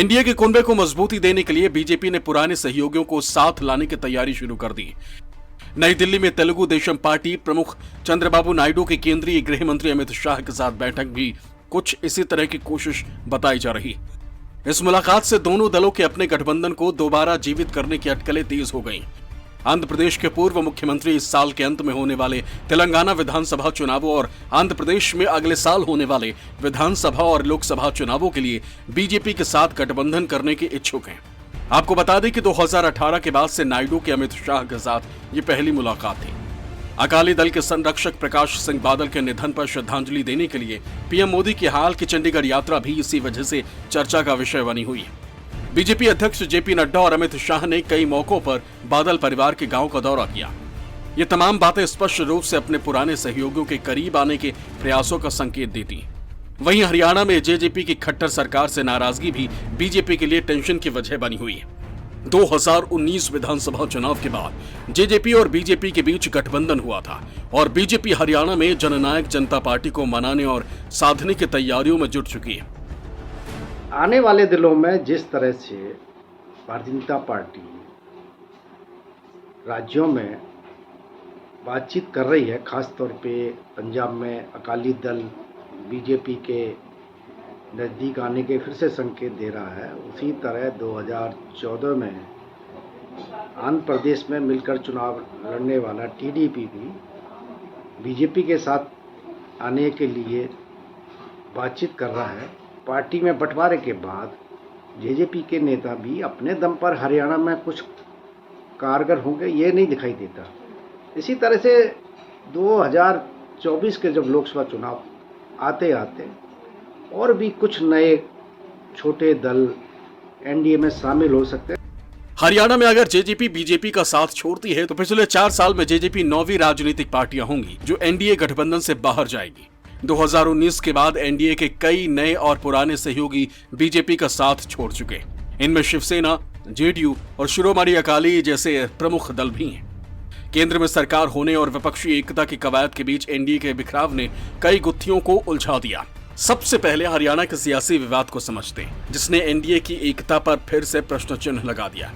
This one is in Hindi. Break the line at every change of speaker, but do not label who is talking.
एनडीए के कुनबे को मजबूती देने के लिए बीजेपी ने पुराने सहयोगियों को साथ लाने की तैयारी शुरू कर दी। नई दिल्ली में तेलुगु देशम पार्टी प्रमुख चंद्रबाबू नायडू के केंद्रीय गृह मंत्री अमित शाह के साथ बैठक भी कुछ इसी तरह की कोशिश बताई जा रही। इस मुलाकात से दोनों दलों के अपने गठबंधन को दोबारा जीवित करने की अटकलें तेज हो गईं। आंध्र प्रदेश के पूर्व मुख्यमंत्री इस साल के अंत में होने वाले तेलंगाना विधानसभा चुनावों और आंध्र प्रदेश में अगले साल होने वाले विधानसभा और लोकसभा चुनावों के लिए बीजेपी के साथ गठबंधन करने के इच्छुक हैं। आपको बता दें कि 2018 के बाद से नायडू के अमित शाह के साथ ये पहली मुलाकात थी। अकाली दल के संरक्षक प्रकाश सिंह बादल के निधन पर श्रद्धांजलि देने के लिए पीएम मोदी की हाल की चंडीगढ़ यात्रा भी इसी वजह से चर्चा का विषय बनी हुई है। बीजेपी अध्यक्ष जेपी नड्डा और अमित शाह ने कई मौकों पर बादल परिवार के गांव का दौरा किया। ये तमाम बातें स्पष्ट रूप से अपने पुराने सहयोगियों के करीब आने के प्रयासों का संकेत देती। वहीं हरियाणा में जेजेपी की खट्टर सरकार से नाराजगी भी बीजेपी के लिए टेंशन की वजह बनी हुई है। 2019 विधानसभा चुनाव के बाद जेजेपी और बीजेपी के बीच गठबंधन हुआ था और बीजेपी हरियाणा में जननायक जनता पार्टी को मनाने और साधने की तैयारियों में जुट चुकी है।
आने वाले दिनों में जिस तरह से भारतीय जनता पार्टी राज्यों में बातचीत कर रही है, खास तौर पे पंजाब में अकाली दल बीजेपी के नज़दीक आने के फिर से संकेत दे रहा है, उसी तरह 2014 में आंध्र प्रदेश में मिलकर चुनाव लड़ने वाला टीडीपी भी बीजेपी के साथ आने के लिए बातचीत कर रहा है। पार्टी में बंटवारे के बाद जेजेपी के नेता भी अपने दम पर हरियाणा में कुछ कारगर होंगे, ये नहीं दिखाई देता। इसी तरह से 2024 के जब लोकसभा चुनाव आते आते और भी कुछ नए छोटे दल एनडीए में शामिल हो सकते हैं।
हरियाणा में अगर जेजेपी बीजेपी का साथ छोड़ती है तो पिछले 4 साल में जेजेपी 9वीं राजनीतिक पार्टियां होंगी जो एनडीए गठबंधन से बाहर जाएगी। 2019 के बाद एनडीए के कई नए और पुराने सहयोगी बीजेपी का साथ छोड़ चुके। इनमें शिवसेना, जेडीयू और शिरोमणि अकाली जैसे प्रमुख दल भी हैं। केंद्र में सरकार होने और विपक्षी एकता की कवायद के बीच एनडीए के बिखराव ने कई गुत्थियों को उलझा दिया। सबसे पहले हरियाणा के सियासी विवाद को समझते हैं, जिसने एनडीए की एकता पर फिर से प्रश्न चिन्ह लगा दिया।